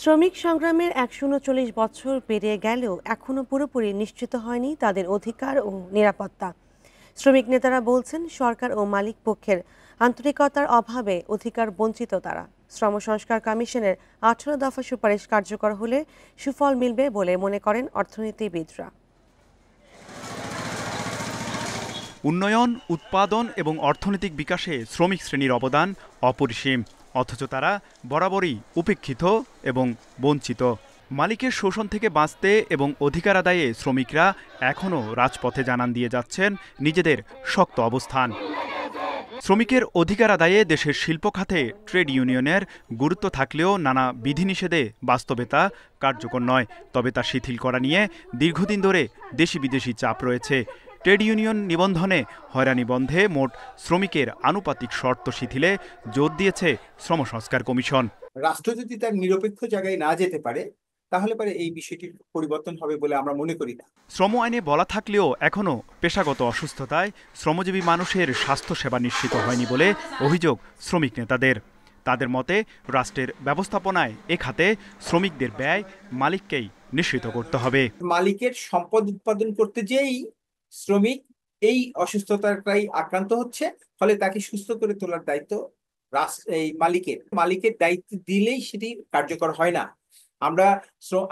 শ্রমিক সংগ্রামের ১৩৯ বছর পেরিয়ে গেলেও এখনো পুরোপুরি নিশ্চিত হয়নি তাদের অধিকার ও নিরাপত্তা। শ্রমিক নেতারা বলছেন, সরকার ও মালিক পক্ষের আন্তরিকতার অভাবে অধিকার বঞ্চিত তারা। শ্রম সংস্কার কমিশনের ১৮ দফা সুপারিশ কার্যকর হলে সুফল মিলবে বলে মনে করেন অর্থনীতিবিদরা। উন্নয়ন, উৎপাদন এবং অর্থনৈতিক বিকাশে শ্রমিক শ্রেণীর অবদান অপরিসীম, অথচ তারা বরাবরই উপেক্ষিত এবং বঞ্চিত। মালিকের শোষণ থেকে বাঁচতে এবং অধিকার আদায়ে শ্রমিকরা এখনও রাজপথে জানান দিয়ে যাচ্ছেন নিজেদের শক্ত অবস্থান। শ্রমিকের অধিকার আদায়ে দেশের শিল্প খাতে ট্রেড ইউনিয়নের গুরুত্ব থাকলেও নানা বিধিনিষেধে বাস্তবে তা কার্যকর নয়। তবে তা শিথিল করা নিয়ে দীর্ঘদিন ধরে দেশি বিদেশি চাপ রয়েছে। ট্রেড ইউনিয়ন নিবন্ধনে হয়রানি বন্ধে মোট শ্রমিকের আনুপাতিক শর্ত শিথিলে জোর দিয়েছে শ্রম সংস্কার কমিশন। রাষ্ট্র যদি তার নিরপেক্ষ জায়গায় না যেতে পারে, তাহলে পরে এই বিষয়টির পরিবর্তন হবে বলে আমরা মনে করি না। শ্রম আইনে বলা থাকলেও এখনও পেশাগত অসুস্থতায় শ্রমজীবী মানুষের স্বাস্থ্যসেবা নিশ্চিত হয়নি বলে অভিযোগ শ্রমিক নেতাদের। তাদের মতে, রাষ্ট্রের ব্যবস্থাপনায় এ খাতে শ্রমিকদের ব্যয় মালিককেই নিশ্চিত করতে হবে। মালিকের সম্পদ উৎপাদন করতে যেই শ্রমিক এই অসুস্থতাটাই আক্রান্ত হচ্ছে, ফলে তাকে সুস্থ করে তোলার দায়িত্ব এই মালিকের দায়িত্ব দিলেই সেটি কার্যকর হয় না। আমরা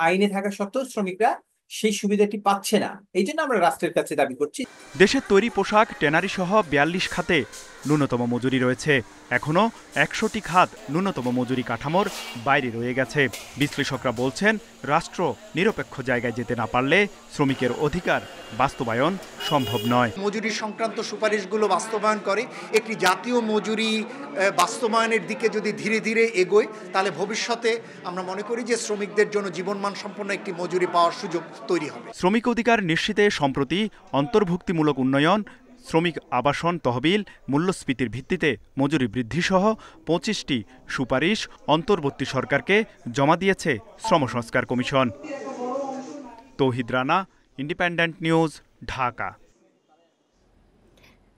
আইনে থাকা সত্ত্বেও শ্রমিকরা সেই সুবিধাটি পাচ্ছে না, এই জন্য আমরা রাষ্ট্রের কাছে দাবি করছি। দেশের তৈরি পোশাক, ট্যানারি সহ ৪২ খাতে ন্যূনতম মজুরি রয়েছে। এখনও ১০০টি খাত ন্যূনতম মজুরি কাঠামোর বাইরে রয়ে গেছে। বিশ্লেষকরা বলছেন, রাষ্ট্র নিরপেক্ষ জায়গায় যেতে না পারলে শ্রমিকের অধিকার বাস্তবায়ন সম্ভব নয়। মজুরি সংক্রান্ত সুপারিশগুলো বাস্তবায়ন করে একটি জাতীয় মজুরি বাস্তবায়নের দিকে যদি ধীরে ধীরে এগোয়, তাহলে ভবিষ্যতে আমরা মনে করি যে শ্রমিকদের জন্য জীবনমান সম্পন্ন একটি মজুরি পাওয়ার সুযোগ তৈরি হবে। শ্রমিক অধিকার নিশ্চিতে সম্প্রতি অন্তর্ভুক্তিমূলক উন্নয়ন, শ্রমিক আবাসন তহবিল, মূল্যস্ফীতির ভিত্তিতে মজুরি বৃদ্ধিসহ ২৫টি সুপারিশ অন্তর্বর্তী সরকারকে জমা দিয়েছে শ্রম সংস্কার কমিশন। তৌহিদ রানা, ইন্ডিপেন্ডেন্ট নিউজ, ঢাকা।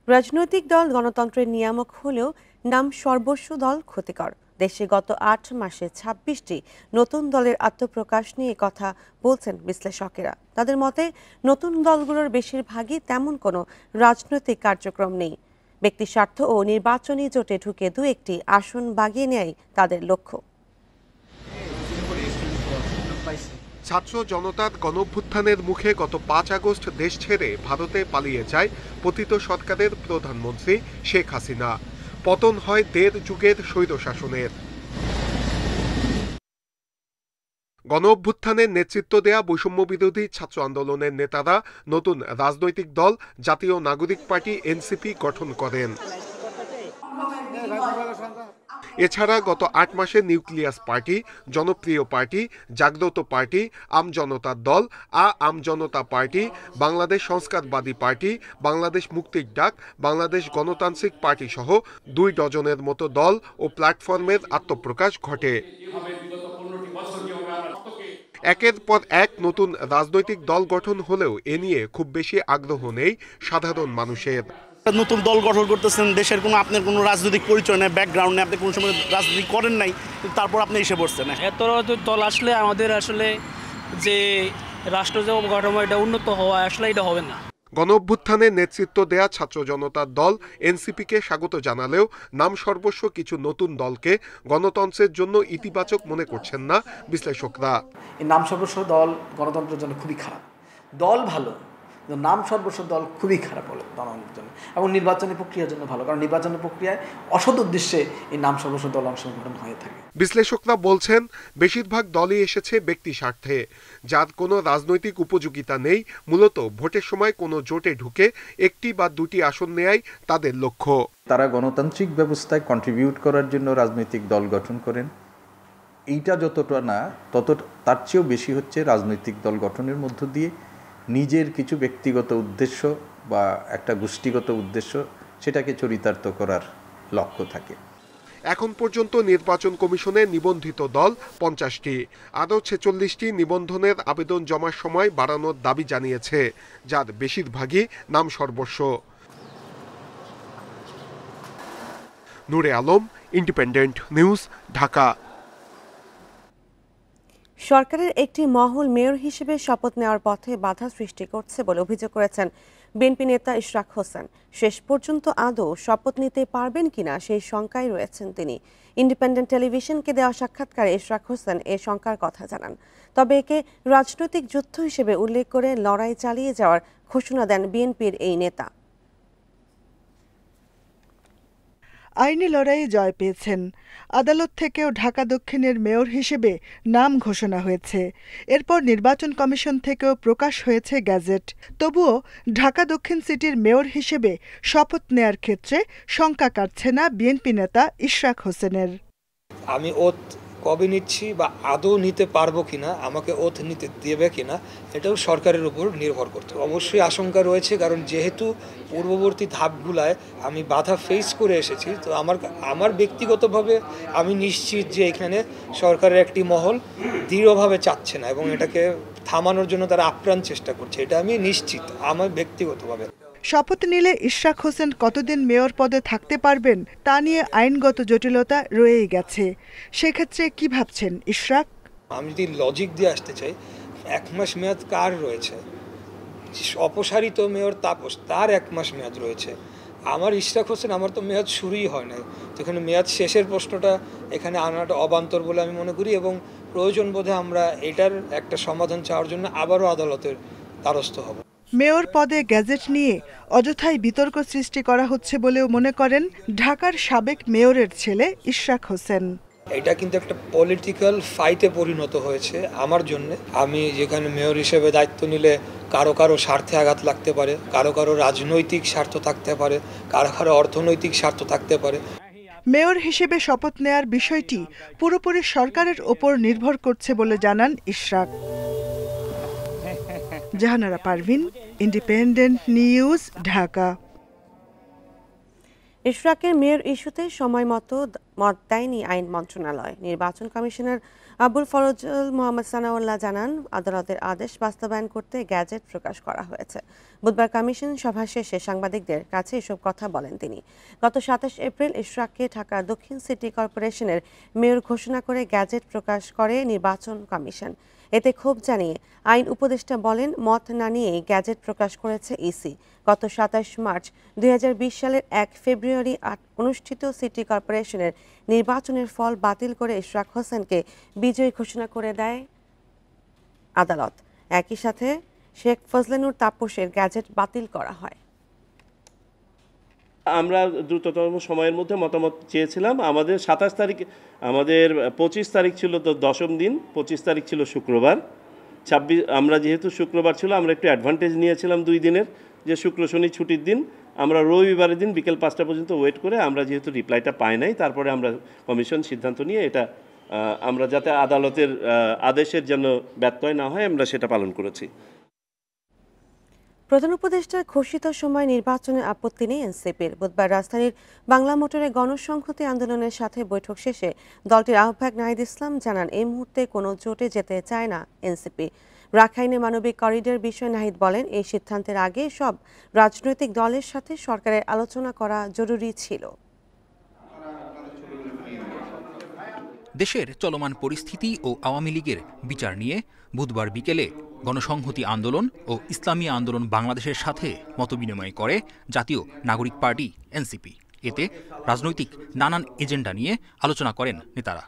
রাজনৈতিক দল গণতন্ত্রের নিয়ামক হলেও নাম সর্বস্ব দল ক্ষতিকর। দেশে গত ৮ মাসে ২৬টি নতুন দলের আত্মপ্রকাশ নিয়ে কথা বলছেন বিশ্লেষকেরা। তাদের মতে, নতুন দলগুলোর বেশিরভাগই তেমন কোনো রাজনৈতিক কার্যক্রম নেই। ব্যক্তি স্বার্থ ও নির্বাচনী জোটে ঢুকে দু একটি আসন বাগিয়ে নেয় তাদের লক্ষ্য। ছাত্র জনতার গণঅভ্যুত্থানের মুখে গত ৫ আগস্ট দেশ ছেড়ে ভারতে পালিয়ে যায় পতিত সরকারের প্রধানমন্ত্রী শেখ হাসিনা। পতন হয় ১.৫ যুগের স্বৈরশাসনের। গণঅভ্যুত্থানের নেতৃত্ব দেয়া বৈষম্য বিরোধী ছাত্র আন্দোলনের নেতারা নতুন রাজনৈতিক দল জাতীয় নাগরিক পার্টি এনসিপি গঠন করেন। এছাড়া গত ৮ মাসে নিউক্লিয়াস পার্টি, জনপ্রিয় পার্টি, জাগ্রত পার্টি, আমজনতার দল, আমজনতা পার্টি, বাংলাদেশ সংস্কারবাদী পার্টি, বাংলাদেশ মুক্তির ডাক, বাংলাদেশ গণতান্ত্রিক পার্টি সহ ২ ডজনের মতো দল ও প্ল্যাটফর্মের আত্মপ্রকাশ ঘটে। একের পর এক নতুন রাজনৈতিক দল গঠন হলেও এ নিয়ে খুব বেশি আগ্রহ নেই সাধারণ মানুষের। নতুন দল গঠন করতেছেন, দেশের কোনো আপনার কোনো রাজনৈতিক পরিচয় নেই, ব্যাকগ্রাউন্ড নেই, আপনি কোনো সময় রাজনীতি করেন নাই, তারপর আপনি এসে পড়ছেন। এত দল আসলে আমাদের আসলে যে রাষ্ট্র যে কাঠামো এটা উন্নত হওয়া আসলে এটা হবে না। গণঅভ্যুত্থানের নেতৃত্ব দেয়া ছাত্র জনতার দল এনসিপিকে স্বাগত জানালেও নাম সর্বস্ব কিছু নতুন দলকে গণতন্ত্রের জন্য ইতিবাচক মনে করছেন না বিশ্লেষকরা। এই নাম সর্বস্ব দল গণতন্ত্রের জন্য খুবই খারাপ। দল ভালো, নাম সর্বস্ব দল খুবই খারাপ হলো জনগণের জন্য এবং নির্বাচনী প্রক্রিয়ার জন্য ভালো, কারণ নির্বাচনী প্রক্রিয়ায় অসৎ উদ্দেশ্যে এই নাম সর্বস্ব দল অংশগ্রহণ হয়ে থাকে। বিশ্লেষকরা বলছেন, বেশিরভাগ দলই এসেছে ব্যক্তি স্বার্থে, যার কোনো রাজনৈতিক উপযোগিতা নেই। মূলত ভোটের সময় কোনো জোটে ঢুকে 1টি বা 2টি আসন নেয়াই তাদের লক্ষ্য। তারা গণতান্ত্রিক ব্যবস্থায় কন্ট্রিবিউট করার জন্য রাজনৈতিক দল গঠন করেন। এইটা যতটা না, তার চেয়েও বেশি হচ্ছে রাজনৈতিক দল গঠনের মধ্য দিয়ে নিজের কিছু ব্যক্তিগত উদ্দেশ্য বা একটা গোষ্ঠীগত উদ্দেশ্য সেটাকে চরিতার্থ করার লক্ষ্য থাকে। এখন পর্যন্ত নির্বাচন কমিশনে নিবন্ধিত দল 50টি, আরও 46টি নিবন্ধনের আবেদন জমার সময় বাড়ানোর দাবি জানিয়েছে, যার বেশিরভাগই নাম সর্বস্ব। নূরে আলম, ইন্ডিপেন্ডেন্ট নিউজ, ঢাকা। সরকারের একটি মহল মেয়র হিসেবে শপথ নেওয়ার পথে বাধা সৃষ্টি করছে বলে অভিযোগ করেছেন বিএনপি নেতা ইশরাক হোসেন। শেষ পর্যন্ত আদৌ শপথ নিতে পারবেন কিনা সেই শঙ্কায় রয়েছেন তিনি। ইন্ডিপেন্ডেন্ট টেলিভিশনকে দেওয়া সাক্ষাৎকারে ইশরাক হোসেন এ শঙ্কার কথা জানান। তবে একে রাজনৈতিক যুদ্ধ হিসেবে উল্লেখ করে লড়াই চালিয়ে যাওয়ার ঘোষণা দেন বিএনপির এই নেতা। আইনি লড়াইয়ে জয় পেয়েছেন। আদালত থেকেও ঢাকা দক্ষিণের মেয়র হিসেবে নাম ঘোষণা হয়েছে। এরপর নির্বাচন কমিশন থেকেও প্রকাশ হয়েছে গ্যাজেট। তবুও ঢাকা দক্ষিণ সিটির মেয়র হিসেবে শপথ নেয়ার ক্ষেত্রে শঙ্কা কাটছে না বিএনপি নেতা ইশরাক হোসেনের। আমি ওথ কবে নিচ্ছি বা আদৌ নিতে পারবো কিনা, আমাকে ওথ নিতে দেবে কিনা, এটাও সরকারের উপর নির্ভর করতে। অবশ্যই আশঙ্কা রয়েছে, কারণ যেহেতু পূর্ববর্তী ধাপগুলায় আমি বাধা ফেস করে এসেছি, তো আমার ব্যক্তিগতভাবে আমি নিশ্চিত যে এখানে সরকারের একটি মহল দৃঢ়ভাবে চাচ্ছে না এবং এটাকে থামানোর জন্য তারা আপ্রাণ চেষ্টা করছে, এটা আমি নিশ্চিত আমার ব্যক্তিগতভাবে। শপথ নিলে ইশরাক হোসেন কতদিন মেয়র পদে থাকতে পারবেন তা নিয়ে আইনগত জটিলতা রয়েই গেছে। সেক্ষেত্রে কি ভাবছেন ইশরাক? আমি যদি লজিক দিয়ে আসতে চাই, 1 মাস মেয়াদ কার রয়েছে? অপসারিত মেয়র তাপস, তার 1 মাস মেয়াদ রয়েছে। আমার ইশরাক হোসেন, আমার তো মেয়াদ শুরুই হয় নাই, তো এখানে মেয়াদ শেষের প্রশ্নটা এখানে আনাটা অবান্তর বলে আমি মনে করি এবং প্রয়োজন বোধে আমরা এটার একটা সমাধান চাওয়ার জন্য আবারও আদালতের দ্বারস্থ হব। মেয়র পদে গ্যাজেট নিয়ে অযথাই বিতর্ক সৃষ্টি করা হচ্ছে বলেও মনে করেন ঢাকার সাবেক মেয়রের ছেলে ইশরাক হোসেন। এটা কিন্তু একটা পলিটিক্যাল ফাইটে পরিণত হয়েছে আমার জন্য। আমি যেখানে মেয়র হিসেবে দায়িত্ব নিলে কারো কারো স্বার্থে আঘাত লাগতে পারে, কারো কারো রাজনৈতিক স্বার্থ থাকতে পারে, কারো কারো অর্থনৈতিক স্বার্থ থাকতে পারে। মেয়র হিসেবে শপথ নেয়ার বিষয়টি পুরোপুরি সরকারের ওপর নির্ভর করছে বলে জানান ইশরাক। Jahanara Parvin, Independent News, Dhaka. ইশরাকের মেয়র ইস্যুতে সময় মতো মত দেয়নি আইন মন্ত্রণালয়। নির্বাচন কমিশনার আবুল ফরজল মোহাম্মদ সানাউল্লাহ জানান, আদালতের আদেশ বাস্তবায়ন করতে গ্যাজেট প্রকাশ করা হয়েছে। বুধবার কমিশন সভা শেষে সাংবাদিকদের কাছে এসব কথা বলেন তিনি। গত 27 এপ্রিল ইশরাককে ঢাকা দক্ষিণ সিটি কর্পোরেশনের মেয়র ঘোষণা করে গ্যাজেট প্রকাশ করে নির্বাচন কমিশন। এতে ক্ষোভ জানিয়ে আইন উপদেষ্টা বলেন, মত না নিয়ে গ্যাজেট প্রকাশ করেছে ইসি। গত 27 মার্চ 2020 সালের 1 ফেব্রুয়ারি অনুষ্ঠিত সিটি কর্পোরেশনের নির্বাচনের ফল বাতিল করে ইশরাক হোসেনকে বিজয়ী ঘোষণা করে দেয় আদালত। একই সাথে শেখ ফজলেনুর তাপসের গ্যাজেট বাতিল করা হয়। আমরা দ্রুততম সময়ের মধ্যে মতামত চেয়েছিলাম। আমাদের 27 তারিখ, আমাদের 25 তারিখ ছিল তো 10ম দিন, 25 তারিখ ছিল শুক্রবার। 26 আমরা যেহেতু শুক্রবার ছিল, আমরা একটু অ্যাডভান্টেজ নিয়েছিলাম 2 দিনের, যে শুক্র শনি ছুটির দিন। আমরা রবিবারের দিন বিকেল 5টা পর্যন্ত ওয়েট করে, আমরা যেহেতু রিপ্লাইটা পাই নাই, তারপরে আমরা কমিশন সিদ্ধান্ত নিয়ে এটা আমরা যাতে আদালতের আদেশের জন্য ব্যত্যয় না হয়, আমরা সেটা পালন করেছি। প্রধান উপদেষ্টার ঘোষিত সময় নির্বাচনে আপত্তি নেই এনসিপির। বুধবার রাজধানীর বাংলা মোটরে গণসংহতি আন্দোলনের সাথে বৈঠক শেষে দলটির আহ্বায়ক নাহিদ ইসলাম জানান, এই মুহূর্তে কোনো জোটে যেতে চায় না এনসিপি। রাখাইনে মানবিক করিডোর বিষয়ে নাহিদ বলেন, এই সিদ্ধান্তের আগে সব রাজনৈতিক দলের সাথে সরকারের আলোচনা করা জরুরি ছিল। দেশের চলমান পরিস্থিতি ও আওয়ামী লীগের বিচার নিয়ে বুধবার বিকেলে গণসংহতি আন্দোলন ও ইসলামী আন্দোলন বাংলাদেশের সাথে মতবিনিময় করে জাতীয় নাগরিক পার্টি এনসিপি। এতে রাজনৈতিক নানান এজেন্ডা নিয়ে আলোচনা করেন নেতারা।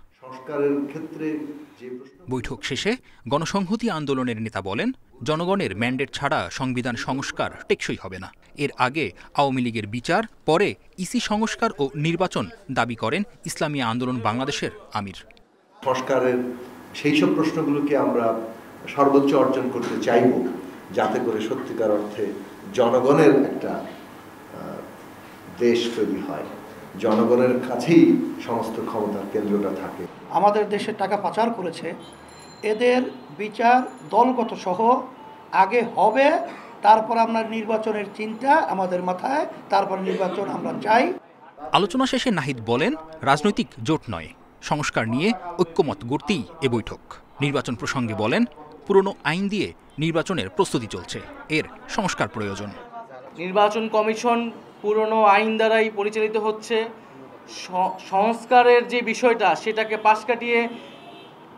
বৈঠক শেষে গণসংহতি আন্দোলনের নেতা বলেন, জনগণের ম্যান্ডেট ছাড়া সংবিধান সংস্কার টেকসই হবে না। এর আগে আওয়ামী লীগের বিচার, পরে ইসি সংস্কার ও নির্বাচন দাবি করেন ইসলামী আন্দোলন বাংলাদেশের আমির। সংস্কারের সেই সব প্রশ্নগুলোকে আমরা সর্বোচ্চ অর্জন করতে চাইব, যাতে করে সত্যিকার অর্থে জনগণের একটা দেশ তৈরি হয়, জনগণের কাছেই সমস্ত ক্ষমতার কেন্দ্রটা থাকে। আমাদের দেশে টাকা পাচার করেছে, এদের বিচার দলগত সহ আগে হবে, তারপর আমরা নির্বাচনের চিন্তা আমাদের মাথায়, তারপর নির্বাচন আমরা চাই। আলোচনা শেষে নাহিদ বলেন, রাজনৈতিক জোট নয়, সংস্কার নিয়ে ঐক্যমত গড়তেই এ বৈঠক। নির্বাচন প্রসঙ্গে বলেন, পুরনো আইন দিয়ে নির্বাচনের প্রস্তুতি চলছে, এর সংস্কার প্রয়োজন। নির্বাচন কমিশন পুরনো আইন দ্বারাই পরিচালিত হচ্ছে, সংস্কারের যে বিষয়টা সেটাকে পাশ কাটিয়ে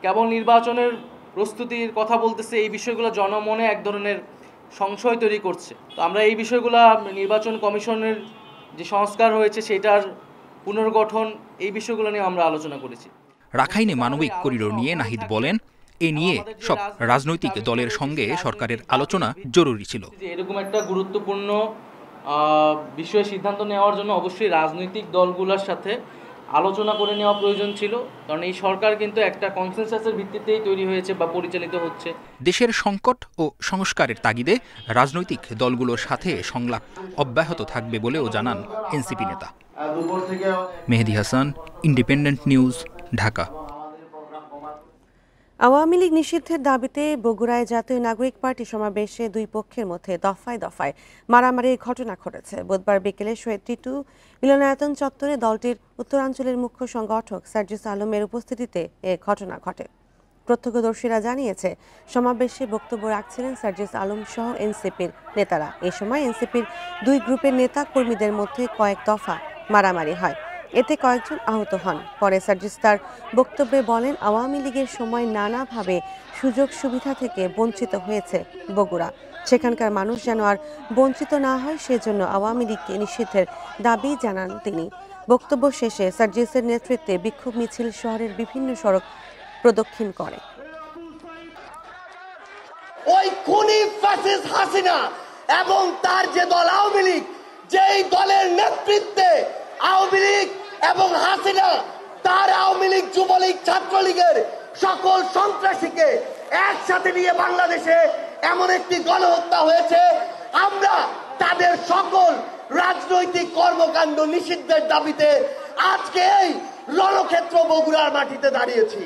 কেবল নির্বাচনের প্রস্তুতির কথা বলতেছে, এই বিষয়গুলো জনমনে এক ধরনের সংশয় তৈরি করছে। তো আমরা এই বিষয়গুলো নির্বাচন কমিশনের যে সংস্কার হয়েছে সেটার পুনর্গঠন, এই বিষয়গুলো নিয়ে আমরা আলোচনা করেছি। রাখাইনে মানবিক করিডোর নিয়ে নাহিদ বলেন, এ নিয়ে সব রাজনৈতিক দলের সঙ্গে সরকারের আলোচনা জরুরি ছিল। এরকম একটা গুরুত্বপূর্ণ বিষয়ে সিদ্ধান্ত নেওয়ার জন্য অবশ্যই রাজনৈতিক দলগুলোর সাথে আলোচনা করে নেওয়া প্রয়োজন ছিল, কারণ এই সরকার কিন্তু একটা কনসেনসাসের ভিত্তিতেই তৈরি হয়েছে বা পরিচালিত হচ্ছে। দেশের সংকট ও সংস্কারের তাগিদে রাজনৈতিক দলগুলোর সাথে সংলাপ অব্যাহত থাকবে বলেও জানান এনসিপি নেতা। মেহেদী হাসান, ইন্ডিপেন্ডেন্ট নিউজ, ঢাকা। আওয়ামী লীগ নিষিদ্ধের দাবিতে বগুড়ায় জাতীয় নাগরিক পার্টি সমাবেশে দুই পক্ষের মধ্যে দফায় দফায় মারামারির ঘটনা ঘটেছে। বুধবার বিকেলে শহীদ টিটু মিলনায়তন চত্বরে দলটির উত্তরাঞ্চলের মুখ্য সংগঠক সার্জিস আলমের উপস্থিতিতে এ ঘটনা ঘটে। প্রত্যক্ষদর্শীরা জানিয়েছে, সমাবেশে বক্তব্য রাখছিলেন সার্জিস আলম সহ এনসিপির নেতারা। এ সময় এনসিপির দুই গ্রুপের নেতা কর্মীদের মধ্যে কয়েক দফা মারামারি হয়, এতে কয়েকজন আহত হন। পরে সার্জিস তার বক্তব্যে বলেন, আওয়ামী লীগের সময় নানাভাবে সুযোগ সুবিধা থেকে বঞ্চিত হয়েছে বগুড়া, সেখানকার মানুষ যেন আর বঞ্চিত না হয় সেজন্য আওয়ামী লীগকে নিষিদ্ধের দাবি জানান তিনি। বক্তব্য শেষে সার্জিসের নেতৃত্বে বিক্ষোভ মিছিল শহরের বিভিন্ন সড়ক প্রদক্ষিণ করে। ওই খুনি ফ্যাসিস্ট হাসিনা এবং তার যে দল আওয়ামী লীগ, যেই দলের নেতৃত্বে আওয়ামী লীগ এবং হাসিনা তার আওয়ামী লীগ, যুবলীগ, ছাত্রলীগের সকল সন্ত্রাসীকে একসাথে নিয়ে বাংলাদেশে এমন একটি গণহত্যা হয়েছে, আমরা তাদের সকল রাজনৈতিক কর্মকাণ্ড নিষিদ্ধের দাবিতে আজকে এই রণক্ষেত্র বগুড়ার মাটিতে দাঁড়িয়েছি।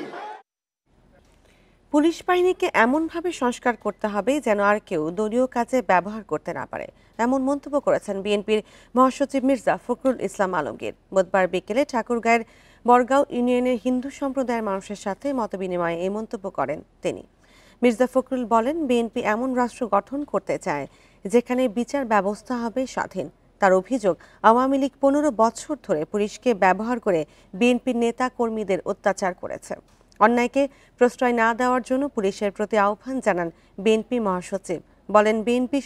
পুলিশ বাহিনীকে এমনভাবে সংস্কার করতে হবে যেন আর কেউ দলীয় কাজে ব্যবহার করতে না পারে, এমন মন্তব্য করেছেন বিএনপির মহাসচিব মির্জা ফখরুল ইসলাম আলমগীর। বুধবার বিকেলে ঠাকুরগাঁয়ের বরগাঁও ইউনিয়নের হিন্দু সম্প্রদায়ের মানুষের সাথে মতবিনিময়ে এই মন্তব্য করেন তিনি। মির্জা ফখরুল বলেন, বিএনপি এমন রাষ্ট্র গঠন করতে চায় যেখানে বিচার ব্যবস্থা হবে স্বাধীন। তার অভিযোগ, আওয়ামী লীগ 15 বছর ধরে পুলিশকে ব্যবহার করে বিএনপির নেতা কর্মীদের অত্যাচার করেছে। অন্যায়কে প্রশ্রয় না দেওয়ার জন্য পুলিশের প্রতি আহ্বান জানান বিএনপি মহাসচিব। বলেন, বিএনপি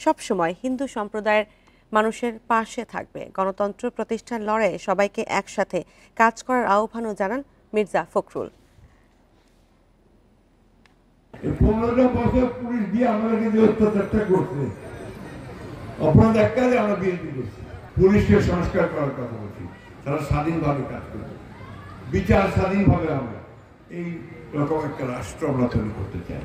সবসময় হিন্দু সম্প্রদায়ের মানুষের পাশে থাকবে। গণতন্ত্র প্রতিষ্ঠার লড়াইয়ে সবাইকে একসাথে কাজ করার আহ্বানও জানান মির্জা ফখরুল। 15 বছর পুলিশ দিয়ে আমাদেরকে যে অত্যাচারটা করছে, অপরাধ এক কাজে আমরা বিএনপি করছি, পুলিশকে সংস্কার করার কথা বলছি, তারা স্বাধীনভাবে কাজ করবে, বিচার স্বাধীনভাবে আমরা এই রকম একটা রাষ্ট্র আমরা তৈরি করতে চাই।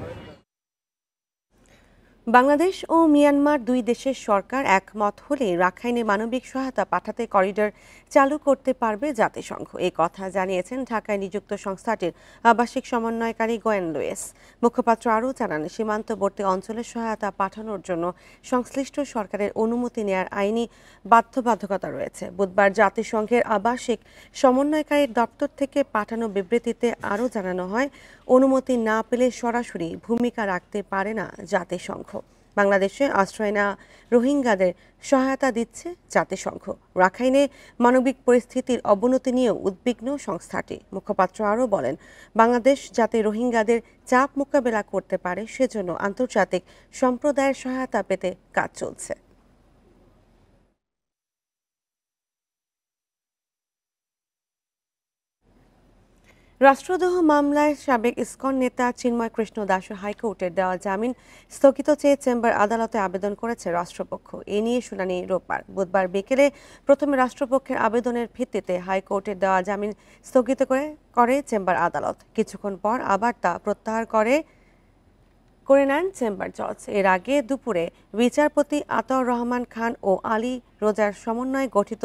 বাংলাদেশ ও মিয়ানমার দুই দেশের সরকার একমত হলে রাখাইনে মানবিক সহায়তা পাঠাতে করিডোর চালু করতে পারবে জাতিসংঘ। এই কথা জানিয়েছেন ঢাকায় নিযুক্ত সংস্থাটির আবাসিক সমন্বয়কারী গোয়েন লুইস। মুখপাত্র আরও জানান, সীমান্তবর্তী অঞ্চলে সহায়তা পাঠানোর জন্য সংশ্লিষ্ট সরকারের অনুমতি নেয়ার আইনি বাধ্যবাধকতা রয়েছে। বুধবার জাতিসংঘের আবাসিক সমন্বয়কারীর দপ্তর থেকে পাঠানো বিবৃতিতে আরও জানানো হয়, অনুমতি না পেলে সরাসরি ভূমিকা রাখতে পারে না জাতিসংঘ। বাংলাদেশে আশ্রয় নেওয়া রোহিঙ্গাদের সহায়তা দিচ্ছে জাতিসংঘ। রাখাইনে মানবিক পরিস্থিতির অবনতি নিয়েও উদ্বিগ্ন সংস্থাটি। মুখপাত্র আরও বলেন, বাংলাদেশ যাতে রোহিঙ্গাদের চাপ মোকাবেলা করতে পারে সেজন্য আন্তর্জাতিক সম্প্রদায়ের সহায়তা পেতে কাজ চলছে। রাষ্ট্রদ্রোহ মামলায় সাবেক ইসকন নেতা চিন্ময় কৃষ্ণ দাস হাইকোর্টের দেওয়া জামিন স্থগিত চেয়ে চেম্বার আদালতে আবেদন করেছে রাষ্ট্রপক্ষ। এ নিয়ে শুনানি রোববার। বুধবার বিকেলে প্রথমে রাষ্ট্রপক্ষের আবেদনের ভিত্তিতে হাইকোর্টের দেওয়া জামিন স্থগিত করে চেম্বার আদালত। কিছুক্ষণ পর আবার তা প্রত্যাহার করে নেন চেম্বার জজ। এর আগে দুপুরে বিচারপতি আতাউর রহমান খান ও আলী রোজার সমন্বয়ে গঠিত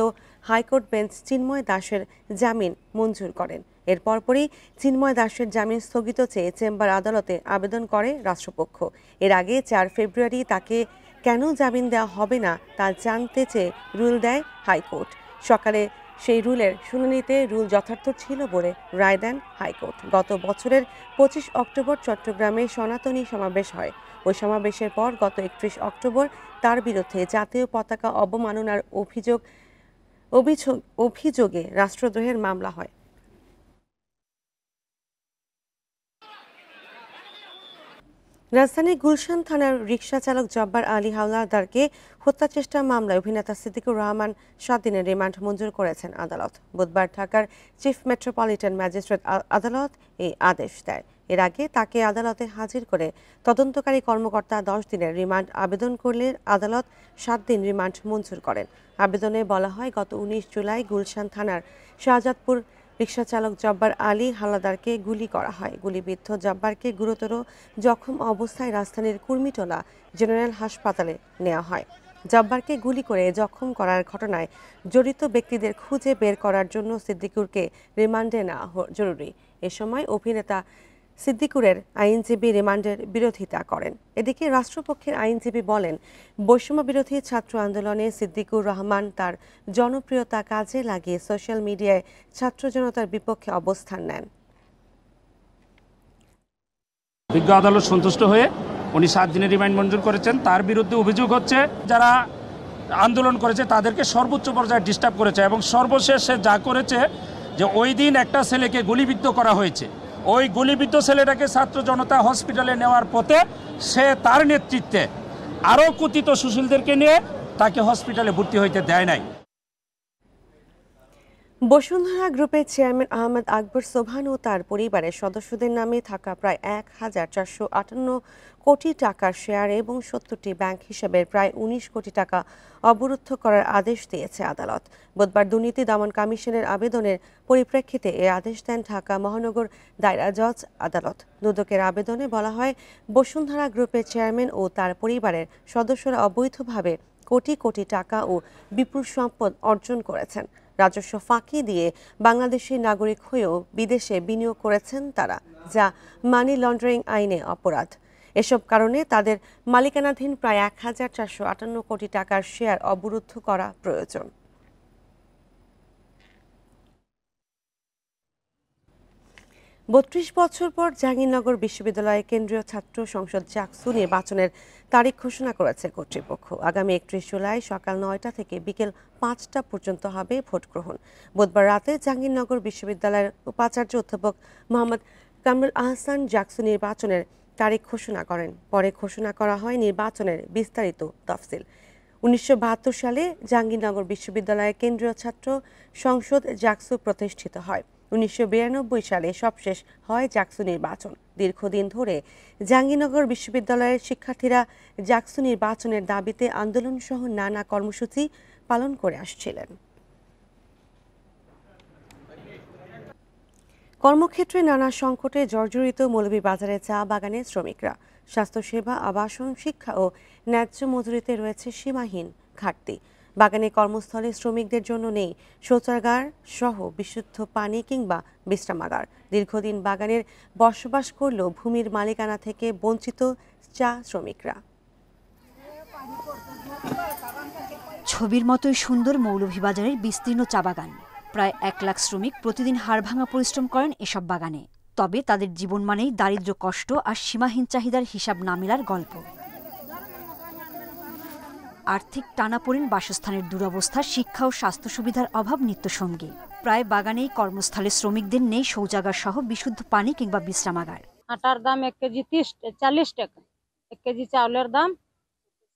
হাইকোর্ট বেঞ্চ চিন্ময় দাসের জামিন মঞ্জুর করেন। এর পরপরই চিন্ময় দাসের জামিন স্থগিত চেয়ে চেম্বার আদালতে আবেদন করে রাষ্ট্রপক্ষ। এর আগে 4 ফেব্রুয়ারি তাকে কেন জামিন দেওয়া হবে না তা জানতে চেয়ে রুল দেয় হাইকোর্ট। সকালে সেই রুলের শুনানিতে রুল যথার্থ ছিল বলে রায় দেন হাইকোর্ট। গত বছরের 25 অক্টোবর চট্টগ্রামে সনাতনী সমাবেশ হয়। ওই সমাবেশের পর গত 31 অক্টোবর তার বিরুদ্ধে জাতীয় পতাকা অবমাননার অভিযোগে রাষ্ট্রদ্রোহের মামলা হয়। রাজধানীর গুলশান থানার রিকশা চালক জব্বার আলী হাওলাদারকে হত্যা চেষ্টা মামলায় অভিনেতা সিদ্দিকুর রহমান 7 দিনের রিমান্ড মঞ্জুর করেছেন আদালত। বুধবার ঢাকার চিফ মেট্রোপলিটন ম্যাজিস্ট্রেট আদালত এই আদেশ দেয়। এর আগে তাকে আদালতে হাজির করে তদন্তকারী কর্মকর্তা 10 দিনের রিমান্ড আবেদন করলে আদালত 7 দিন রিমান্ড মঞ্জুর করেন। আবেদনে বলা হয়, গত 19 জুলাই গুলশান থানার শাহজাদপুর রিকশা চালক জব্বার আলী হাওলাদারকে গুলি করা হয়। গুলিবিদ্ধ জব্বারকে গুরুতর জখম অবস্থায় রাজধানীর কুর্মিটোলা জেনারেল হাসপাতালে নেওয়া হয়। জব্বারকে গুলি করে জখম করার ঘটনায় জড়িত ব্যক্তিদের খুঁজে বের করার জন্য সিদ্দিকুরকে রিমান্ডে নেওয়া জরুরি। এ সময় অভিনেতা সিদ্দিকুরের আইনজীবী রিমান্ডের বিরোধিতা করেন। এদিকে রাষ্ট্রপক্ষের আইনজীবী বলেন, বৈষম্য বিরোধী ছাত্র আন্দোলনে সিদ্দিকুর রহমান তার জনপ্রিয়তা কাজে লাগিয়ে সোশ্যাল মিডিয়ায় ছাত্র জনতার বিপক্ষে অবস্থান নেন। বিজ্ঞ আদালত সন্তুষ্ট হয়ে উনি 7 দিনের রিমান্ড মঞ্জুর করেছেন। তার বিরুদ্ধে অভিযোগ হচ্ছে যারা আন্দোলন করেছে তাদেরকে সর্বোচ্চ পর্যায়ে ডিস্টার্ব করেছে এবং সর্বশেষ সে যা করেছে যে ওই দিন একটা ছেলেকে গুলিবিদ্ধ করা হয়েছে। ওই গুলিবিদ্ধ ছেলেটাকে ছাত্র জনতা হসপিটালে নেওয়ার পথে সে তার নেতৃত্বে আরও কথিত সুশীলদেরকে নিয়ে তাকে হসপিটালে ভর্তি হইতে দেয় নাই। বসুন্ধরা গ্রুপের চেয়ারম্যান আহমেদ আকবর সোবহান ও তার পরিবারের সদস্যদের নামে থাকা প্রায় 1458 কোটি টাকার শেয়ার এবং 70টি ব্যাংক হিসাবের প্রায় 19 কোটি টাকা অবরুদ্ধ করার আদেশ দিয়েছে আদালত। বুধবার দুর্নীতি দমন কমিশনের আবেদনের পরিপ্রেক্ষিতে এ আদেশ দেন ঢাকা মহানগর দায়রা জজ আদালত। দুদকের আবেদনে বলা হয়, বসুন্ধরা গ্রুপের চেয়ারম্যান ও তার পরিবারের সদস্যরা অবৈধভাবে কোটি কোটি টাকা ও বিপুল সম্পদ অর্জন করেছেন। রাজস্ব ফাঁকি দিয়ে বাংলাদেশি নাগরিক হয়েও বিদেশে বিনিয়োগ করেছেন তারা, যা মানি লন্ডারিং আইনে অপরাধ। এসব কারণে তাদের মালিকানাধীন প্রায় 1458 কোটি টাকার শেয়ার অবরুদ্ধ করা প্রয়োজন। বত্রিশ বছর পর জাহাঙ্গীরনগর বিশ্ববিদ্যালয়ের কেন্দ্রীয় ছাত্র সংসদ জাকসু নির্বাচনের তারিখ ঘোষণা করেছে কর্তৃপক্ষ। আগামী 31 জুলাই সকাল 9টা থেকে বিকেল 5টা পর্যন্ত হবে ভোট গ্রহণ। বুধবার রাতে জাহাঙ্গীরনগর বিশ্ববিদ্যালয়ের উপাচার্য অধ্যাপক মোহাম্মদ কামরুল আহসান জাকসু নির্বাচনের তারিখ ঘোষণা করেন। পরে ঘোষণা করা হয় নির্বাচনের বিস্তারিত তফসিল। 1972 সালে জাহাঙ্গীরনগর বিশ্ববিদ্যালয়ের কেন্দ্রীয় ছাত্র সংসদ জাকসু প্রতিষ্ঠিত হয়। 1992 সালে সবশেষ হয় জাকসু নির্বাচন। দীর্ঘদিন ধরে জাহাঙ্গীরনগর বিশ্ববিদ্যালয়ের শিক্ষার্থীরা জাকসু নির্বাচনের দাবিতে আন্দোলন সহ নানা কর্মসূচি পালন করে আসছিলেন। কর্মক্ষেত্রে নানা সংকটে জর্জরিত মৌলভীবাজারে চা বাগানের শ্রমিকরা। স্বাস্থ্যসেবা, আবাসন, শিক্ষা ও ন্যায্য মজুরিতে রয়েছে সীমাহীন ঘাটতি। বাগানে কর্মস্থলে শ্রমিকদের জন্য নেই শৌচাগার সহ বিশুদ্ধ পানি কিংবা বিশ্রামাগার। দীর্ঘদিন বাগানের বসবাস করলেও ভূমির মালিকানা থেকে বঞ্চিত চা শ্রমিকরা। ছবির মতোই সুন্দর মৌলভীবাজারের বিস্তীর্ণ চা বাগান। প্রায় 1 লাখ শ্রমিক প্রতিদিন হাড়ভাঙা পরিশ্রম করেন এসব বাগানে। তবে তাদের জীবন মানেই দারিদ্র্য, কষ্ট আর সীমাহীন চাহিদার হিসাব না মেলার গল্প। আর্থিক টানাপোড়েন, বাসস্থানের দুরবস্থা, শিক্ষা ও স্বাস্থ্য সুবিধার অভাব নিত্যসঙ্গী। প্রায় বাগানেই কর্মস্থলে শ্রমিকদের নেই শৌচাগার সহ বিশুদ্ধ পানি কিংবা বিশ্রামাগার। আটার দাম 1 কেজি 40 টাকা, 1 কেজি চাউলের দাম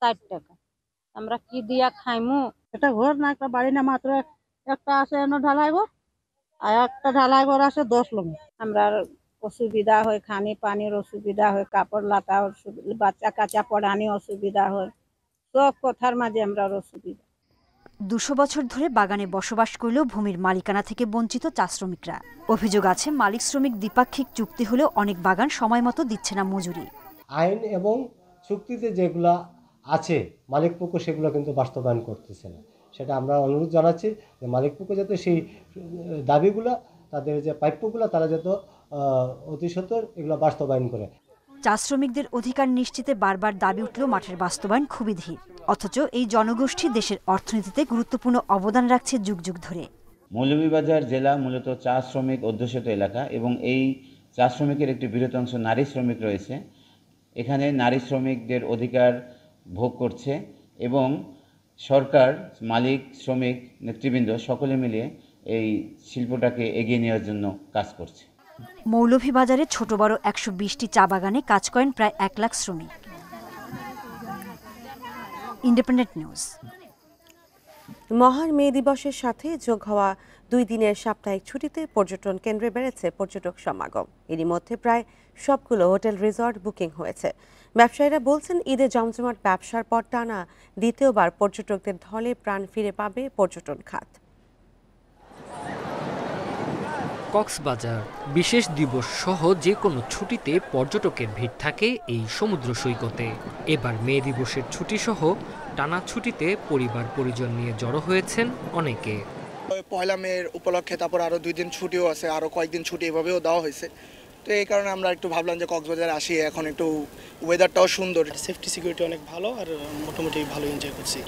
60 টাকা। আমরা কি দিয়া খাইমু? এটা ঘর না একটা বাড়ি না, মাত্র একটা আছে ঢালাই ঘর, আর একটা ঢালাই ঘর আছে 10 লোক। আমরা অসুবিধা হয়, খানি পানির অসুবিধা হয়, কাপড় লাতা, বাচ্চা কাচ্চা পড়ানি অসুবিধা হয়, সব কথার মাঝে আমরা অসুবিধা। 200 বছর ধরে বাগানে বসবাস করলেও ভূমির মালিকানা থেকে বঞ্চিত চা শ্রমিকরা। অভিযোগ আছে, মালিক শ্রমিক দ্বিপাক্ষিক চুক্তি হলেও অনেক বাগান সময় মতো দিচ্ছে না মজুরি। আইন এবং চুক্তিতে যেগুলা আছে মালিকপক্ষ সেগুলো কিন্তু বাস্তবায়ন করতেছে না। সেটা আমরা অনুরোধ জানাচ্ছি যে মালিকপক্ষ যাতে সেই দাবিগুলো, তাদের যে প্রাপ্যগুলো, তারা যাতে অতি সত্বর এগুলো বাস্তবায়ন করে। চা শ্রমিকদের অধিকার নিশ্চিতে বারবার দাবি উঠলেও মাঠের বাস্তবায়ন খুবই ধীর। অথচ এই জনগোষ্ঠী দেশের অর্থনীতিতে গুরুত্বপূর্ণ অবদান রাখছে যুগ যুগ ধরে। মৌলভীবাজার জেলা মূলত চা শ্রমিক অধ্যুষিত এলাকা এবং এই চা শ্রমিকের একটি বৃহৎ অংশ নারী শ্রমিক রয়েছে। এখানে নারী শ্রমিকদের অধিকার ভোগ করছে এবং সরকার, মালিক, শ্রমিক, নেতৃবৃন্দ সকলে মিলিয়ে এই শিল্পটাকে এগিয়ে নেওয়ার জন্য কাজ করছে। মৌলভীবাজারে ছোট বড় ১২০টি চা বাগানে কাজ করেন প্রায় ১ লাখ শ্রমিক। Independent news. মহান মে দিবসের সাথে যোগ হওয়া 2 দিনের সাপ্তাহিক ছুটিতে পর্যটন কেন্দ্রে বেড়েছে পর্যটক সমাগম। এরই মধ্যে প্রায় সবগুলো হোটেল রিসর্ট বুকিং হয়েছে। ব্যবসায়ীরা বলছেন, ঈদে জমজমাট ব্যবসার পর টানা দ্বিতীয়বার পর্যটকদের ঢলে প্রাণ ফিরে পাবে পর্যটন খাত। কক্সবাজার বিশেষ দিবস সহ যে কোনো ছুটিতে পর্যটকের ভিড় থাকে এই সমুদ্র সৈকতে। এবার মে দিবসের ছুটি সহ টানা ছুটিতে পরিবার পরিজন নিয়ে জড়ো হয়েছেন অনেকে। পয়লা মের উপলক্ষে তারপর আরো 2 দিন ছুটিও আছে, আরো কয়েকদিন ছুটি এভাবেও দেওয়া হয়েছে। তো এই কারণে আমরা একটু ভাবলাম যে কক্সবাজারে আসি, এখন একটু ওয়েদারটাও সুন্দর, সেফটি সিকিউরিটি অনেক ভালো, আর মোটামুটি ভালো এনজয় করছি।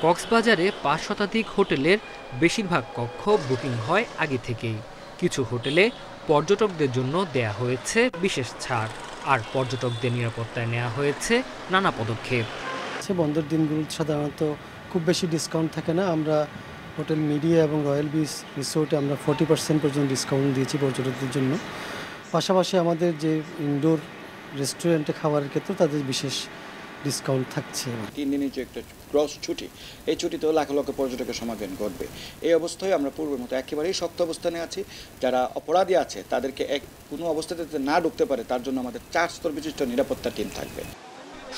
কক্সবাজারে 5 শতাধিক হোটেলের বেশিরভাগ কক্ষ বুকিং হয় আগে থেকেই। কিছু হোটেলে পর্যটকদের জন্য দেয়া হয়েছে বিশেষ ছাড়, আর পর্যটকদের নিরাপত্তায় নেওয়া হয়েছে নানা পদক্ষেপ। বন্ধের দিনগুলো সাধারণত খুব বেশি ডিসকাউন্ট থাকে না। আমরা হোটেল মিডিয়া এবং রয়্যাল বিচ রিসোর্টে আমরা 40% পর্যন্ত ডিসকাউন্ট দিয়েছি পর্যটকদের জন্য। পাশাপাশি আমাদের যে ইনডোর রেস্টুরেন্টে খাবারের ক্ষেত্রে তাদের বিশেষ ডিসকাউন্ট থাকছে। 3 দিনের যে একটা ক্রস ছুটি, এই ছুটিতেও লাখ লক্ষ পর্যটকের সমাগম ঘটবে। এই অবস্থায় আমরা পূর্বের মতো একেবারেই শক্ত অবস্থানে আছি। যারা অপরাধী আছে তাদেরকে কোনো অবস্থাতে না ঢুকতে পারে তার জন্য আমাদের 4 স্তর বিশিষ্ট নিরাপত্তা টিম থাকবে।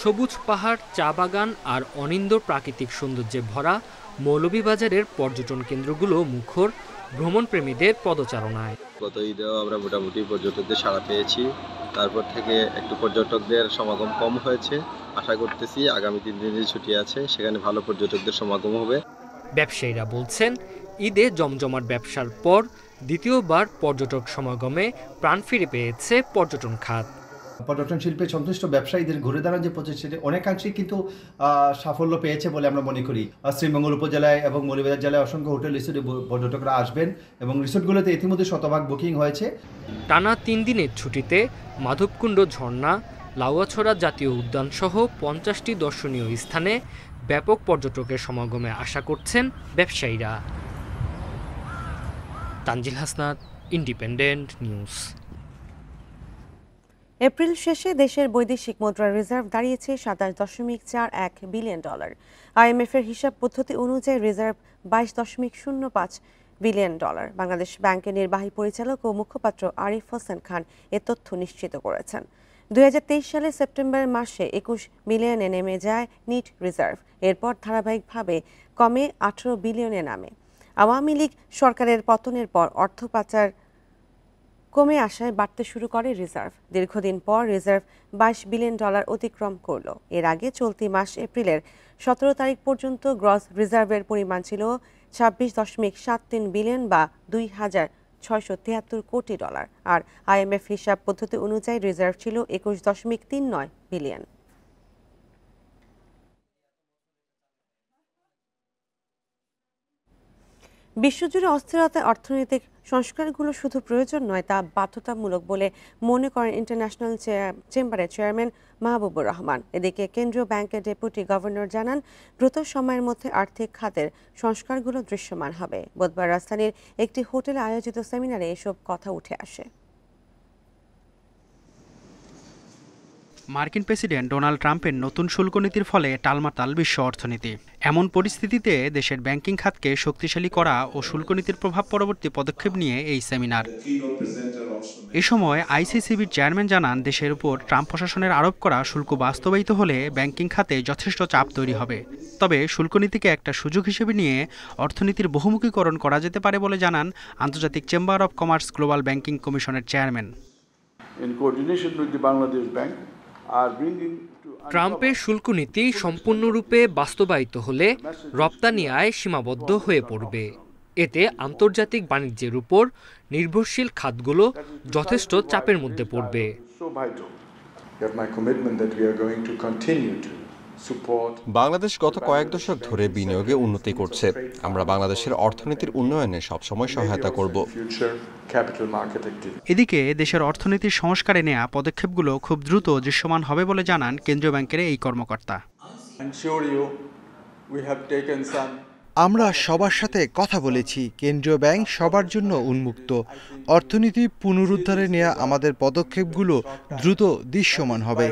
সবুজ পাহাড়, চা বাগান আর অনিন্দ্য প্রাকৃতিক সৌন্দর্যে ভরা মৌলভীবাজারের পর্যটন কেন্দ্রগুলো মুখর ভ্রমণপ্রেমীদের পদচারণায়। গত ঈদেও আমরা মোটামুটি পর্যটকদের সাড়া পেয়েছি। তারপর থেকে একটু পর্যটকদের সমাগম কম হয়েছে। আশা করতেছি আগামী 3 দিনের ছুটি আছে, সেখানে ভালো পর্যটকদের সমাগম হবে। ব্যবসায়ীরা বলছেন, ঈদে জমজমাট ব্যবসার পর দ্বিতীয়বার পর্যটক সমাগমে প্রাণ ফিরে পেয়েছে পর্যটন খাত। পর্যটন শিল্পে সংশ্লিষ্ট ব্যবসায়ীদের ঘুরে দাঁড়ান যে প্রচেষ্টা অনেকাংশেই কিন্তু সাফল্য পেয়েছে বলে আমরা মনে করি। শ্রীমঙ্গল উপজেলায় এবং মৌলভীবাজার জেলায় অসংখ্য হোটেল রিসোর্টে পর্যটকরা আসবেন এবং রিসোর্টগুলোতে ইতিমধ্যে শতভাগ বুকিং হয়েছে। টানা 3 দিনের ছুটিতে মাধবকুণ্ড ঝর্ণা, লাউয়াছড়া জাতীয় উদ্যান সহ 50টি দর্শনীয় স্থানে ব্যাপক পর্যটকের সমাগমে আশা করছেন ব্যবসায়ীরা। Tanzil Hasnat, independent news. April শেষে দেশের বৈদেশিক মুদ্রা রিজার্ভ দাঁড়িয়েছে $27.41 বিলিয়ন। আইএমএফের হিসাব পদ্ধতি অনুযায়ী রিজার্ভ $22.05 বিলিয়ন। বাংলাদেশ ব্যাংকের নির্বাহী পরিচালক ও মুখপাত্র আরিফ হোসেন খান এ তথ্য নিশ্চিত করেছেন। 2023 সালে সেপ্টেম্বর মাসে 21 বিলিয়নে নেমে যায় নিট রিজার্ভ। এরপর ধারাবাহিকভাবে কমে 18 বিলিয়নে নামে। আওয়ামী লীগ সরকারের পতনের পর অর্থ পাচার কমে আসায় বাড়তে শুরু করে রিজার্ভ। দীর্ঘদিন পর রিজার্ভ $22 বিলিয়ন অতিক্রম করল। এর আগে চলতি মাস এপ্রিলের 17 তারিখ পর্যন্ত গ্রস রিজার্ভের পরিমাণ ছিল $26.73 বিলিয়ন বা $2,673 কোটি। আর আইএমএফ হিসাব পদ্ধতি অনুযায়ী রিজার্ভ ছিল $21.39 বিলিয়ন। বিশ্বজুড়ে অস্থিরতায় অর্থনৈতিক সংস্কারগুলো শুধু প্রয়োজন নয়, তা বাধ্যতামূলক বলে মনে করেন ইন্টারন্যাশনাল চেম্বারের চেয়ারম্যান মাহবুবুর রহমান। এদিকে কেন্দ্রীয় ব্যাংকের ডেপুটি গভর্নর জানান, দ্রুত সময়ের মধ্যে আর্থিক খাতের সংস্কারগুলো দৃশ্যমান হবে। বুধবার রাজধানীর একটি হোটেলে আয়োজিত সেমিনারে এসব কথা উঠে আসে। মার্কিন প্রেসিডেন্ট ডোনাল্ড ট্রাম্পের নতুন শুল্ক নীতির ফলে টালমাটাল বিশ্ব অর্থনীতি। এমন পরিস্থিতিতে দেশের ব্যাংকিং খাতকে শক্তিশালী করা ও শুল্ক নীতির প্রভাব পরবর্তী পদক্ষেপ নিয়ে এই সেমিনার। এ সময় আইসিসিবির চেয়ারম্যান জানান, দেশের উপর ট্রাম্প প্রশাসনের আরোপ করা শুল্ক বাস্তবায়িত হলে ব্যাংকিং খাতে যথেষ্ট চাপ তৈরি হবে। তবে শুল্ক নীতিকে একটা সুযোগ হিসেবে নিয়ে অর্থনীতির বহুমুখীকরণ করা যেতে পারে বলে জানান আন্তর্জাতিক chamber of commerce global banking কমিশনের চেয়ারম্যান। ট্রাম্পের শুল্ক নীতি সম্পূর্ণরূপে বাস্তবায়িত হলে রপ্তানি আয় সীমাবদ্ধ হয়ে পড়বে। এতে আন্তর্জাতিক বাণিজ্যের উপর নির্ভরশীল খাতগুলো যথেষ্ট চাপের মধ্যে পড়বে। বাংলাদেশ গত কয়েক দশক ধরে বিনিয়োগে উন্নতি করছে। আমরা বাংলাদেশের অর্থনীতির উন্নয়নে সবসময় সহায়তা করব। এদিকে দেশের অর্থনীতির সংস্কারে নেওয়া পদক্ষেপগুলো খুব দ্রুত দৃশ্যমান হবে বলে জানান কেন্দ্রীয় ব্যাংকের এই কর্মকর্তা। আমরা সবার সাথে কথা বলেছি। কেন্দ্রীয় ব্যাংক সবার জন্য উন্মুক্ত। অর্থনীতি পুনরুদ্ধারে নেওয়া আমাদের পদক্ষেপগুলো দ্রুত দৃশ্যমান হবে।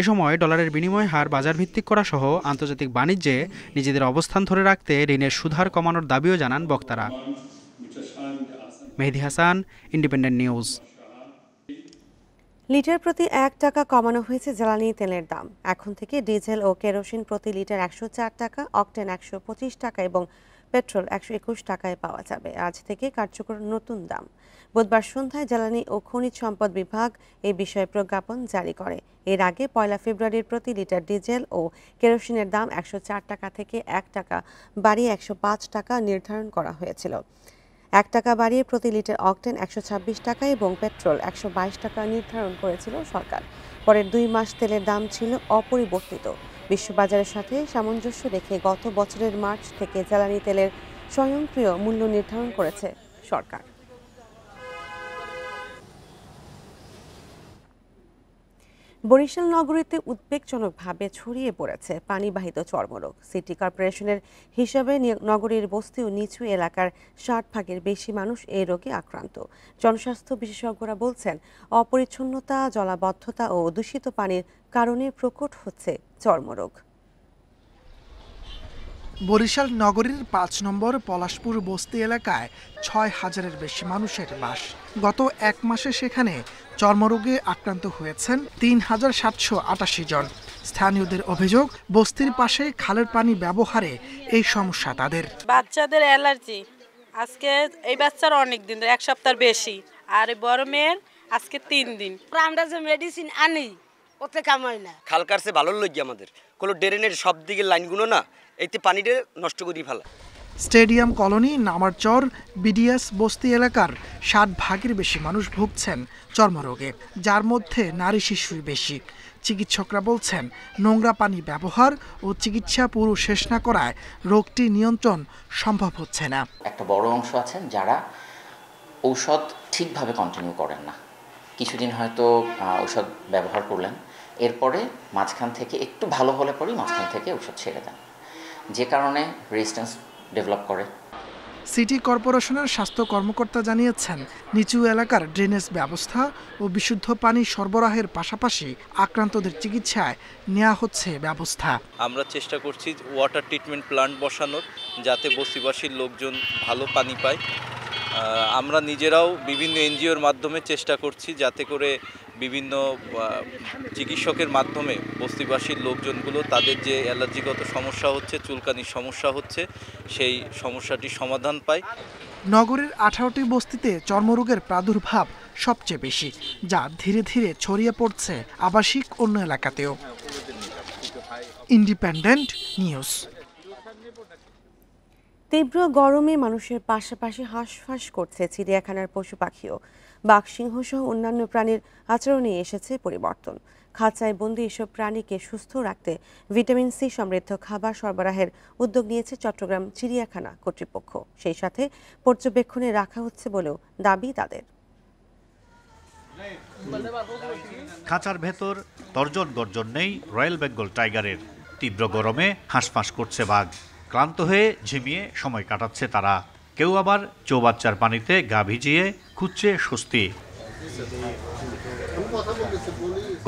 এ সময় ডলারের বিনিময় হার বাজার ভিত্তিক করা সহ আন্তর্জাতিক বাণিজ্যে নিজেদের অবস্থান ধরে রাখতে ঋণের সুদহার কমানোর দাবিও জানান বক্তারা। মেহেদী হাসান, ইন্ডিপেন্ডেন্ট নিউজ। লিটার প্রতি 1 টাকা কমানো হয়েছে জ্বালানি তেলের দাম। এখন থেকে ডিজেল ও কেরোসিন প্রতি লিটার 104 টাকা, অকটেন 125 টাকা এবং পেট্রোল 121 টাকায় পাওয়া যাবে। আজ থেকে কার্যকর নতুন দাম। বুধবার সন্ধ্যায় জ্বালানি ও খনিজ সম্পদ বিভাগ এই বিষয়ে প্রজ্ঞাপন জারি করে। এর আগে 1 ফেব্রুয়ারির প্রতি লিটার ডিজেল ও কেরোসিনের দাম 104 টাকা থেকে 1 টাকা বাড়িয়ে 105 টাকা নির্ধারণ করা হয়েছিল। 1 টাকা বাড়িয়ে প্রতি লিটার অকটেন 126 টাকা এবং পেট্রোল 122 টাকা নির্ধারণ করেছিল সরকার। পরের 2 মাস তেলের দাম ছিল অপরিবর্তিত। বিশ্ববাজারের সাথে সামঞ্জস্য রেখে গত বছরের মার্চ থেকে জ্বালানি তেলের স্বয়ংক্রিয় মূল্য নির্ধারণ করেছে সরকার। বরিশাল নগরীতে উদ্বেগজনকভাবে ছড়িয়ে পড়েছে পানিবাহিত চর্মরোগ। সিটি কর্পোরেশনের হিসাবে নগরীর বস্তি ও নিচু এলাকার 60 ভাগের বেশি মানুষ এই রোগে আক্রান্ত। জনস্বাস্থ্য বিশেষজ্ঞরা বলছেন, অপরিচ্ছন্নতা, জলাবদ্ধতা ও দূষিত পানির কারণে প্রকট হচ্ছে চর্মরোগ। বরিশাল নগরীর 5 নম্বর পলাশপুর বস্তি এলাকায় 6000-এর বেশি মানুষের বাস। গত 1 মাসে সেখানে চর্মরোগে আক্রান্ত হয়েছেন 3788 জন। স্থানীয়দের অভিযোগ, বস্তির পাশে খালের পানি ব্যবহারে এই সমস্যা তাদের। বাচ্চাদের অ্যালার্জি, আজকে এই বাচ্চার অনেক দিন, 1 সপ্তাহ বেশি, আর বড় মেয়ের আজকে 3 দিন। আমরা যে মেডিসিন আনি ওতে কামাই না। খাল কাটছে ভালো লাগে আমাদের, কোনো ড্রেনের সব দিকে লাইনগুলো না এইতে পানিটা নষ্ট করি ফেলা। স্টেডিয়াম কলোনি, নামারচর, বিডিএস বস্তি এলাকার 60 ভাগের বেশি মানুষ ভুগছেন চর্মরোগে, যার মধ্যে নারী শিশুই বেশি। চিকিৎসকরা বলছেন, নোংরা পানি ব্যবহার ও চিকিৎসা পুরো শেষ না করায় রোগটি নিয়ন্ত্রণ সম্ভব হচ্ছে না। একটা বড় অংশ আছেন যারা ঔষধ ঠিকভাবে কন্টিনিউ করেন না। কিছুদিন হয়তো ঔষধ ব্যবহার করলেন, এরপরে মাঝখান থেকে একটু ভালো হলে পরেই মাঝখান থেকে ঔষধ ছেড়ে দেন, যে কারণে রেজিস্ট্যান্স ডেভেলপ করে। সিটি কর্পোরেশনের স্বাস্থ্য কর্মকর্তা জানিয়েছেন, নিচু এলাকার ড্রেনেজ ব্যবস্থা ও বিশুদ্ধ পানি সরবরাহের পাশাপাশি আক্রান্তদের চিকিৎসায় নেওয়া হচ্ছে ব্যবস্থা। আমরা চেষ্টা করছি ওয়াটার ট্রিটমেন্ট প্ল্যান্ট বসানোর, যাতে বস্তিবাসীর লোকজন ভালো পানি পায়। আমরা নিজেরাও বিভিন্ন এনজিওর মাধ্যমে চেষ্টা করছি যাতে করে বিভিন্ন চিকিৎসকের মাধ্যমে বস্তিবাসীর লোকজনগুলো তাদের যে অ্যালার্জিগত সমস্যা হচ্ছে, চুলকানির সমস্যা হচ্ছে, সেই সমস্যাটি সমাধান পায়। নগরীর 18টি বস্তিতে চর্মরোগের প্রাদুর্ভাব সবচেয়ে বেশি, যা ধীরে ধীরে ছড়িয়ে পড়ছে আবাসিক অন্য এলাকাতেও। Independent news. তীব্র গরমে মানুষের পাশাপাশি হাঁসফাঁস করছে চিড়িয়াখানার পশু পাখিও। বাঘ, সিংহ সহ অন্যান্য প্রাণীর আচরণে এসেছে পরিবর্তন। খাঁচায় বন্দি এসব প্রাণীকে সুস্থ রাখতে ভিটামিন সি সমৃদ্ধ খাবার সরবরাহের উদ্যোগ নিয়েছে চট্টগ্রাম চিড়িয়াখানা কর্তৃপক্ষ। সেই সাথে পর্যবেক্ষণে রাখা হচ্ছে বলেও দাবি তাদের। খাঁচার ভেতর তর্জন গর্জন নেই রয়্যাল বেঙ্গল টাইগারের। তীব্র গরমে হাঁসফাঁস করছে বাঘ। ক্লান্ত হয়ে ঝিমিয়ে সময় কাটাচ্ছে তারা। কেউ আবার চৌবাচ্চার পানিতে গা ভিজিয়ে খুঁজছে স্বস্তি।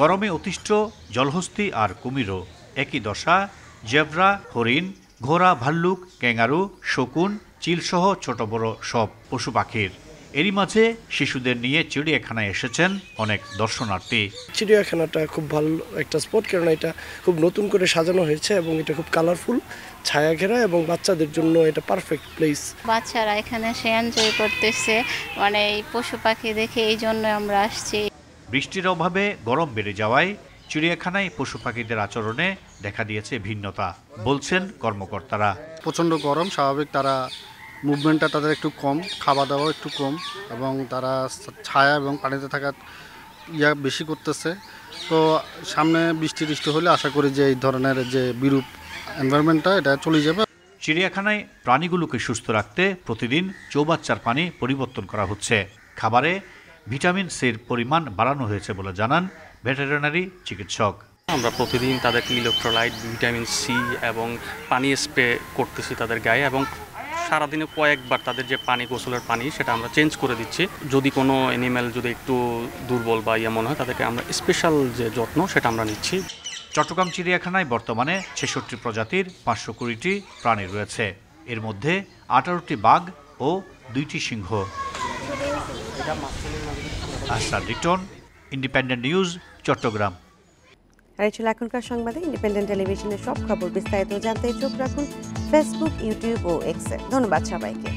গরমে অতিষ্ঠ জলহস্তি আর কুমিরও। একই দশা জেব্রা, হরিণ, ঘোড়া, ভাল্লুক, ক্যাঙ্গারু, শকুন, চিলসহ ছোট বড় সব পশু পাখির। এরই মাঝে শিশুদের নিয়ে চিড়িয়াখানায় এসেছেন অনেক দর্শনার্থী। চিড়িয়াখানাটা খুব ভালো একটা স্পট, কারণ এটা খুব নতুন করে সাজানো হয়েছে এবং এটা খুব কালারফুল, ছায়া ঘেরা এবং বাচ্চাদের জন্য এটা পারফেক্ট প্লেস। বাচ্চারা এখানে সে এনজয় করতেছে, মানে এই পশু পাখি দেখে, এই জন্য আমরা আসছি। বৃষ্টির অভাবে গরম বেড়ে যাওয়ায় চিড়িয়াখানায় পশু পাখিদের আচরণে দেখা দিয়েছে ভিন্নতা, বলছেন কর্মকর্তারা। প্রচণ্ড গরম, স্বাভাবিক তারা মুভমেন্টটা তাদের একটু কম, খাওয়া দাওয়া একটু কম, এবং তারা ছায়া এবং পানিতে থাকার বেশি করতেছে। তো সামনে বৃষ্টি হলে আশা করি যে এই ধরনের যে বিরূপ এনভায়রনমেন্টটা এটা চলে যাবে। চিড়িয়াখানায় প্রাণীগুলোকে সুস্থ রাখতে প্রতিদিন চৌবাচ্চার পানি পরিবর্তন করা হচ্ছে। খাবারে ভিটামিন সির পরিমাণ বাড়ানো হয়েছে বলে জানান ভেটেরিনারি চিকিৎসক। আমরা প্রতিদিন তাদেরকে ইলেকট্রোলাইট, ভিটামিন সি এবং পানি স্প্রে করতেছি তাদের গায়ে, এবং সারাদিনে কয়েকবার তাদের যে পানি, গোসলের পানি, সেটা আমরা চেঞ্জ করে দিচ্ছি। যদি কোনো অ্যানিম্যাল যদি একটু দুর্বল বা মনে হয়, তাদেরকে আমরা স্পেশাল যে যত্ন সেটা আমরা নিচ্ছি। চট্টগ্রাম চিড়িয়াখানায় বর্তমানে 66 প্রজাতির 520টি প্রাণী রয়েছে। এর মধ্যে 18টি বাঘ ও 2টি সিংহ। Ahsan Riton, Independent News, Chattogram. আর এই ছিল এখনকার সংবাদে। ইন্ডিপেন্ডেন্ট টেলিভিশনের সব খবর বিস্তারিত জানতে চোখ রাখুন ফেসবুক, ইউটিউব ও এক্সে। ধন্যবাদ সবাইকে।